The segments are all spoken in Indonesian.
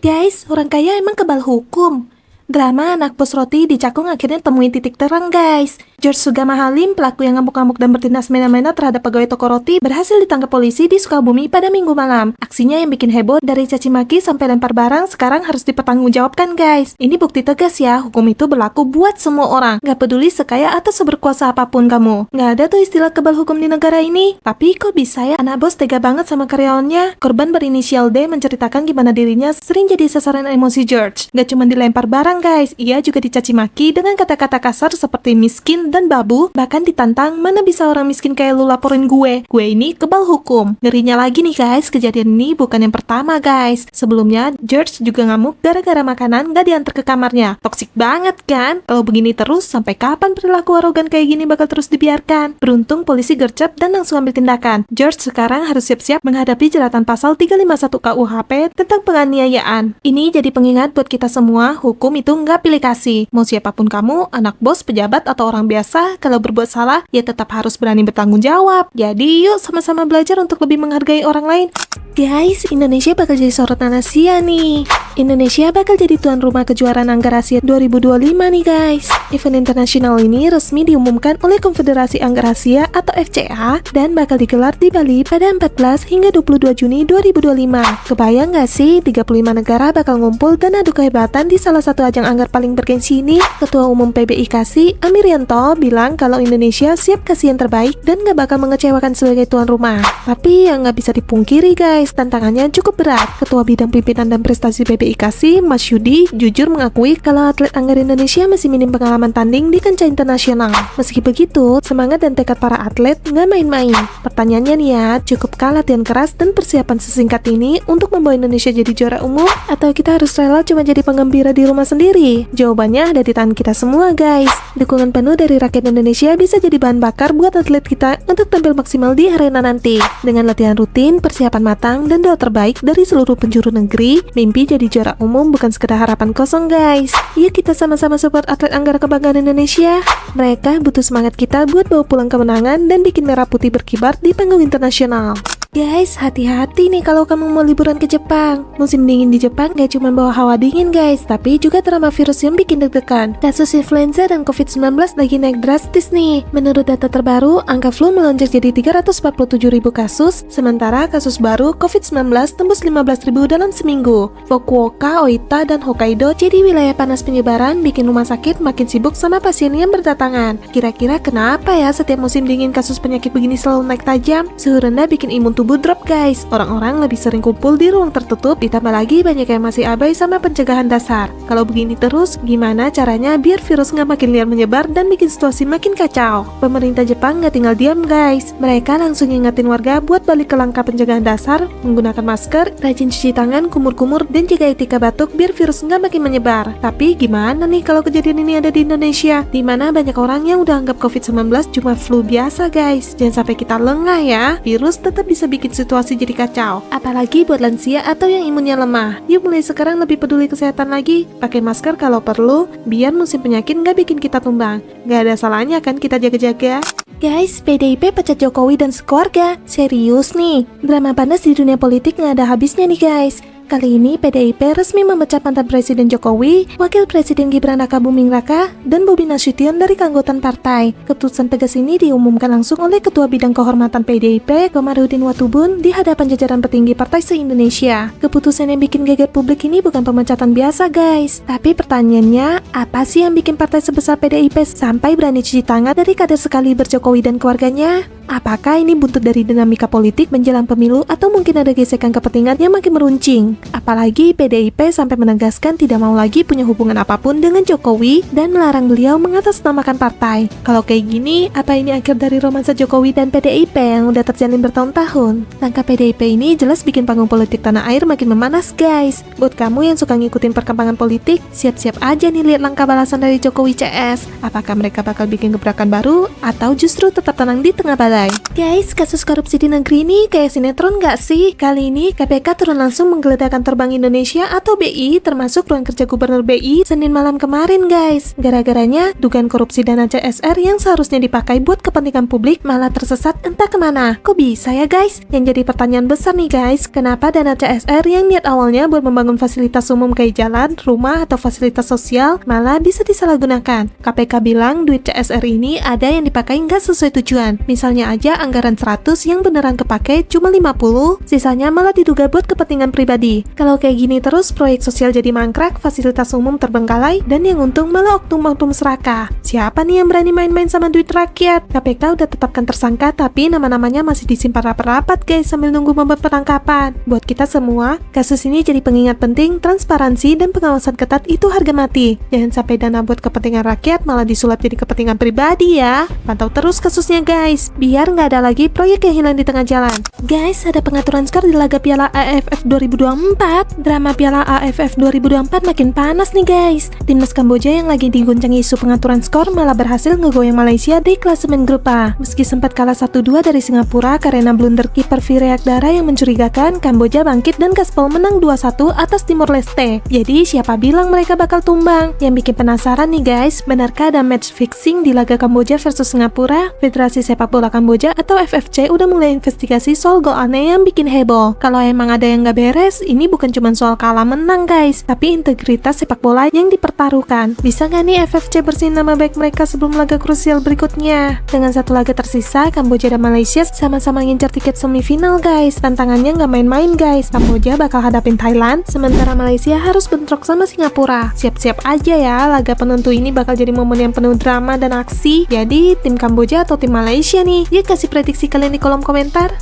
Guys, orang kaya emang kebal hukum. Drama anak bos roti di Cakung akhirnya temuin titik terang, guys. George Sugama Halim, pelaku yang ngamuk-ngamuk dan bertindak semena-mena terhadap pegawai toko roti, berhasil ditangkap polisi di Sukabumi pada Minggu malam. Aksinya yang bikin heboh dari caci maki sampai lempar barang sekarang harus dipertanggungjawabkan, guys. Ini bukti tegas ya, hukum itu berlaku buat semua orang. Gak peduli sekaya atau seberkuasa apapun kamu. Gak ada tuh istilah kebal hukum di negara ini. Tapi kok bisa ya anak bos tega banget sama karyawannya? Korban berinisial D menceritakan gimana dirinya sering jadi sasaran emosi George. Gak cuma dilempar barang, guys, ia juga dicaci maki dengan kata-kata kasar seperti miskin dan babu, bahkan ditantang, mana bisa orang miskin kayak lu laporin gue ini kebal hukum. Ngerinya lagi nih guys, kejadian ini bukan yang pertama guys. Sebelumnya, George juga ngamuk gara-gara makanan gak diantar ke kamarnya. Toksik banget kan? Kalau begini terus, sampai kapan perilaku arogan kayak gini bakal terus dibiarkan? Beruntung polisi gercep dan langsung ambil tindakan. George sekarang harus siap-siap menghadapi jeratan pasal 351 KUHP tentang penganiayaan. Ini jadi pengingat buat kita semua, hukum itu nggak pilih kasih. Mau siapapun kamu, anak bos, pejabat, atau orang biasa, kalau berbuat salah, ya tetap harus berani bertanggung jawab. Jadi yuk sama-sama belajar untuk lebih menghargai orang lain. Guys, Indonesia bakal jadi sorotan Asia nih. Indonesia bakal jadi tuan rumah kejuaraan Anggar Asia 2025 nih guys. Event internasional ini resmi diumumkan oleh Konfederasi Anggar Asia atau FCA dan bakal digelar di Bali pada 14 hingga 22 Juni 2025. Kebayang gak sih 35 negara bakal ngumpul dan adu kehebatan di salah satu ajang anggar paling bergengsi ini? Ketua Umum PBIKASI Amirianto bilang kalau Indonesia siap kasih yang terbaik dan gak bakal mengecewakan sebagai tuan rumah. Tapi yang gak bisa dipungkiri guys, tantangannya cukup berat. Ketua Bidang Pimpinan dan Prestasi PBIKASI, Mas Yudi, jujur mengakui kalau atlet anggar Indonesia masih minim pengalaman tanding di kancah internasional. Meski begitu, semangat dan tekad para atlet nggak main-main. Pertanyaannya nih ya, cukupkah latihan keras dan persiapan sesingkat ini untuk membawa Indonesia jadi juara umum? Atau kita harus rela cuma jadi penggembira di rumah sendiri? Jawabannya ada di tangan kita semua guys. Dukungan penuh dari rakyat Indonesia bisa jadi bahan bakar buat atlet kita untuk tampil maksimal di arena nanti. Dengan latihan rutin, persiapan matang, dan doa terbaik dari seluruh penjuru negeri, mimpi jadi juara umum bukan sekedar harapan kosong guys. Yuk kita sama-sama support atlet anggar kebanggaan Indonesia. Mereka butuh semangat kita buat bawa pulang kemenangan dan bikin merah putih berkibar di panggung internasional. Guys, hati-hati nih kalau kamu mau liburan ke Jepang. Musim dingin di Jepang gak cuma bawa hawa dingin guys, tapi juga drama virus yang bikin deg-degan. Kasus influenza dan COVID-19 lagi naik drastis nih. Menurut data terbaru, angka flu melonjak jadi 347.000 kasus, sementara kasus baru COVID-19 tembus 15.000 dalam seminggu. Fukuoka, Oita, dan Hokkaido jadi wilayah panas penyebaran, bikin rumah sakit makin sibuk sama pasien yang berdatangan. Kira-kira kenapa ya setiap musim dingin kasus penyakit begini selalu naik tajam? Suhu rendah bikin imun tubuh drop guys. Orang-orang lebih sering kumpul di ruang tertutup, ditambah lagi banyak yang masih abai sama pencegahan dasar. Kalau begini terus, gimana caranya biar virus nggak makin liar menyebar dan bikin situasi makin kacau? Pemerintah Jepang nggak tinggal diam guys. Mereka langsung ngingetin warga buat balik ke langkah pencegahan dasar, menggunakan masker, rajin cuci tangan, kumur-kumur, dan jaga etika batuk biar virus nggak makin menyebar. Tapi gimana nih kalau kejadian ini ada di Indonesia? Dimana banyak orang yang udah anggap COVID-19 cuma flu biasa guys. Jangan sampai kita lengah ya. Virus tetap bisa bikin situasi jadi kacau, apalagi buat lansia atau yang imunnya lemah. Yuk mulai sekarang lebih peduli kesehatan lagi, pakai masker kalau perlu, biar musim penyakit nggak bikin kita tumbang. Nggak ada salahnya kan kita jaga-jaga. Guys, PDIP pecat Jokowi dan sekeluarga. Serius nih, drama panas di dunia politik nggak ada habisnya nih guys. Kali ini PDIP resmi memecat mantan Presiden Jokowi, Wakil Presiden Gibran Rakabuming Raka, dan Bobi Nasution dari keanggotaan partai. Keputusan tegas ini diumumkan langsung oleh Ketua Bidang Kehormatan PDIP, Komarudin Watubun, di hadapan jajaran petinggi partai se-Indonesia. Keputusan yang bikin geger publik ini bukan pemecatan biasa guys. Tapi pertanyaannya, apa sih yang bikin partai sebesar PDIP sampai berani cuci tangan dari kader sekaliber Jokowi dan keluarganya? Apakah ini buntut dari dinamika politik menjelang pemilu atau mungkin ada gesekan kepentingan yang makin meruncing? Apalagi PDIP sampai menegaskan tidak mau lagi punya hubungan apapun dengan Jokowi dan melarang beliau mengatasnamakan partai. Kalau kayak gini, apa ini akhir dari romansa Jokowi dan PDIP yang udah terjalin bertahun-tahun? Langkah PDIP ini jelas bikin panggung politik tanah air makin memanas guys. Buat kamu yang suka ngikutin perkembangan politik, siap-siap aja nih lihat langkah balasan dari Jokowi CS. Apakah mereka bakal bikin gebrakan baru atau justru tetap tenang di tengah badai? Guys, kasus korupsi di negeri ini kayak sinetron gak sih? Kali ini KPK turun langsung menggeledah pada kantor Bank Indonesia atau BI, termasuk ruang kerja Gubernur BI, Senin malam kemarin guys. Gara-garanya, dugaan korupsi dana CSR yang seharusnya dipakai buat kepentingan publik malah tersesat entah kemana. Kok bisa ya guys? Yang jadi pertanyaan besar nih guys, kenapa dana CSR yang niat awalnya buat membangun fasilitas umum kayak jalan, rumah, atau fasilitas sosial malah bisa disalahgunakan? KPK bilang duit CSR ini ada yang dipakai nggak sesuai tujuan. Misalnya aja anggaran 100 yang beneran kepake cuma 50, sisanya malah diduga buat kepentingan pribadi. Kalau kayak gini terus, proyek sosial jadi mangkrak, fasilitas umum terbengkalai, dan yang untung malah oknum-oknum serakah. Siapa nih yang berani main-main sama duit rakyat? KPK udah tetapkan tersangka, tapi nama-namanya masih disimpan rapat-rapat guys sambil nunggu momen penangkapan. Buat kita semua, kasus ini jadi pengingat penting, transparansi dan pengawasan ketat itu harga mati. Jangan sampai dana buat kepentingan rakyat malah disulap jadi kepentingan pribadi ya. Pantau terus kasusnya guys, biar nggak ada lagi proyek yang hilang di tengah jalan. Guys, ada pengaturan skor di laga Piala AFF 2024. Drama Piala AFF 2024 makin panas nih guys. Timnas Kamboja yang lagi diguncang isu pengaturan skor malah berhasil ngegoyang Malaysia di klasemen grup A. Meski sempat kalah 1-2 dari Singapura karena blunder kiper Vireakdara yang mencurigakan, Kamboja bangkit dan gaspol menang 2-1 atas Timor Leste. Jadi siapa bilang mereka bakal tumbang? Yang bikin penasaran nih guys, benarkah ada match fixing di laga Kamboja versus Singapura? Federasi Sepak Bola Kamboja atau FFC udah mulai investigasi soal gol aneh yang bikin heboh. Kalau emang ada yang nggak beres, ini bukan cuma soal kalah menang guys, tapi integritas sepak bola yang dipertaruhkan. Bisa nggak nih FFC bersihin nama baik mereka sebelum laga krusial berikutnya? Dengan satu laga tersisa, Kamboja dan Malaysia sama-sama ngincar tiket semifinal guys. Tantangannya nggak main-main guys. Kamboja bakal hadapin Thailand, sementara Malaysia harus bentrok sama Singapura. Siap-siap aja ya, laga penentu ini bakal jadi momen yang penuh drama dan aksi. Jadi, tim Kamboja atau tim Malaysia nih? Yuk kasih prediksi kalian di kolom komentar.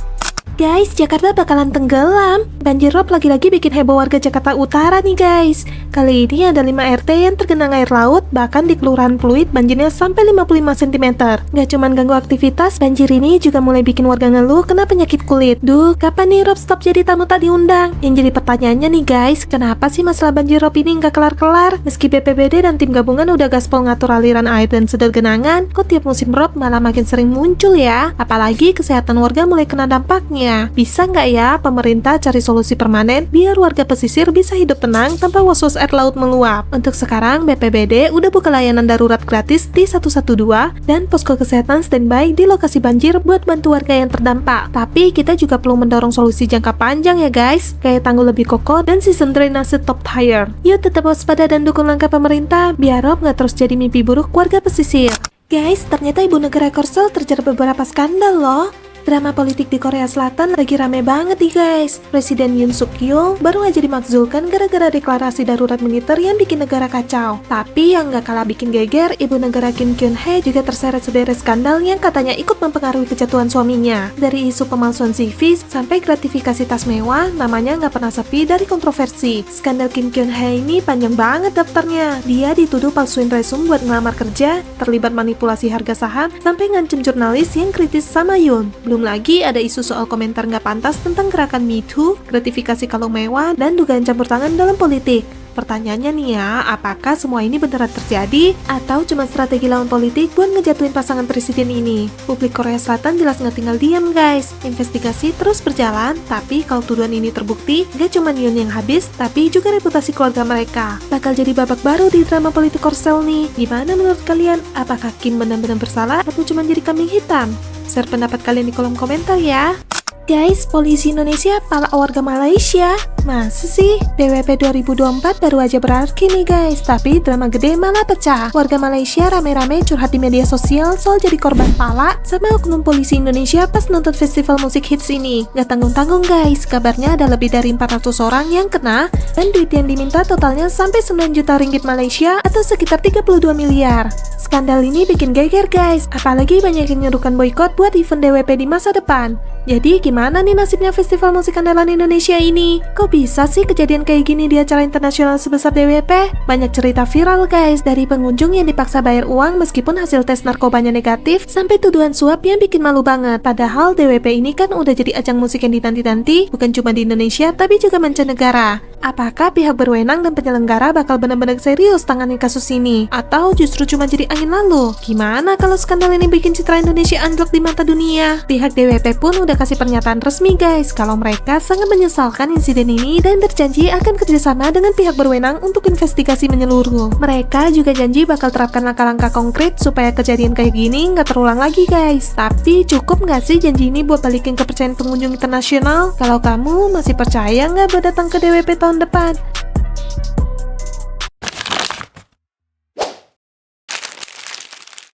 Guys, Jakarta bakalan tenggelam. Banjir rob lagi-lagi bikin heboh warga Jakarta Utara nih guys. Kali ini ada 5 RT yang tergenang air laut, bahkan di Kelurahan Pluit banjirnya sampai 55 cm. Gak cuman ganggu aktivitas, banjir ini juga mulai bikin warga ngeluh kena penyakit kulit. Duh, kapan nih rob stop jadi tamu tak diundang? Yang jadi pertanyaannya nih guys, kenapa sih masalah banjir rob ini nggak kelar-kelar? Meski BPBD dan tim gabungan udah gaspol ngatur aliran air dan sedot genangan, kok tiap musim rob malah makin sering muncul ya? Apalagi kesehatan warga mulai kena dampaknya. Bisa nggak ya pemerintah cari solusi permanen biar warga pesisir bisa hidup tenang tanpa was-was air laut meluap? Untuk sekarang BPBD udah buka layanan darurat gratis di 112 dan posko kesehatan standby di lokasi banjir buat bantu warga yang terdampak. Tapi kita juga perlu mendorong solusi jangka panjang ya guys, kayak tanggul lebih kokoh dan sistem drainase top tier. Yuk tetap waspada dan dukung langkah pemerintah biar rob nggak terus jadi mimpi buruk warga pesisir. Guys, ternyata ibu negara Korsel terjerat beberapa skandal loh. Drama politik di Korea Selatan lagi rame banget nih guys. Presiden Yoon Suk Yeol baru aja dimakzulkan gara-gara deklarasi darurat militer yang bikin negara kacau. Tapi yang gak kalah bikin geger, ibu negara Kim Kyun Hee juga terseret sederet skandal yang katanya ikut mempengaruhi kejatuhan suaminya. Dari isu pemalsuan CV sampai gratifikasi tas mewah, namanya gak pernah sepi dari kontroversi. Skandal Kim Kyun Hee ini panjang banget daftarnya. Dia dituduh palsuin resume buat ngelamar kerja, terlibat manipulasi harga saham, sampai ngancem jurnalis yang kritis sama Yoon. Belum lagi ada isu soal komentar nggak pantas tentang gerakan Me Too, gratifikasi kalau mewah, dan dugaan campur tangan dalam politik. Pertanyaannya nih ya, apakah semua ini beneran terjadi atau cuma strategi lawan politik buat ngejatuhin pasangan presiden ini? Publik Korea Selatan jelas nggak tinggal diam guys. Investigasi terus berjalan, tapi kalau tuduhan ini terbukti, gak cuma Yoon yang habis, tapi juga reputasi keluarga mereka. Bakal jadi babak baru di drama politik Korsel nih. Gimana menurut kalian? Apakah Kim benar-benar bersalah atau cuma jadi kambing hitam? Share pendapat kalian di kolom komentar ya. Guys, polisi Indonesia palak warga Malaysia. Masa sih? DWP 2024 baru aja berakhir nih guys, tapi drama gede malah pecah. Warga Malaysia rame-rame curhat di media sosial soal jadi korban palak sama oknum polisi Indonesia pas nonton festival musik hits ini. Gak tanggung-tanggung guys, kabarnya ada lebih dari 400 orang yang kena dan duit yang diminta totalnya sampai 9 juta ringgit Malaysia atau sekitar 32 miliar. Skandal ini bikin geger guys, apalagi banyak yang nyuruhkan boykot buat event DWP di masa depan. Jadi gimana nih nasibnya festival musik andalan Indonesia ini? Kok bisa sih kejadian kayak gini di acara internasional sebesar DWP? Banyak cerita viral guys, dari pengunjung yang dipaksa bayar uang meskipun hasil tes narkobanya negatif, sampai tuduhan suap yang bikin malu banget. Padahal DWP ini kan udah jadi ajang musik yang dinanti-nanti, bukan cuma di Indonesia tapi juga mancanegara. Apakah pihak berwenang dan penyelenggara bakal benar-benar serius tangani kasus ini? Atau justru cuma jadi angin lalu? Gimana kalau skandal ini bikin citra Indonesia anjlok di mata dunia? Pihak DWP pun udah kasih pernyataan resmi guys, kalau mereka sangat menyesalkan insiden ini dan berjanji akan kerjasama dengan pihak berwenang untuk investigasi menyeluruh. Mereka juga janji bakal terapkan langkah-langkah konkret supaya kejadian kayak gini nggak terulang lagi guys. Tapi cukup nggak sih janji ini buat balikin kepercayaan pengunjung internasional? Kalau kamu masih percaya nggak buat datang ke DWP tahun depan?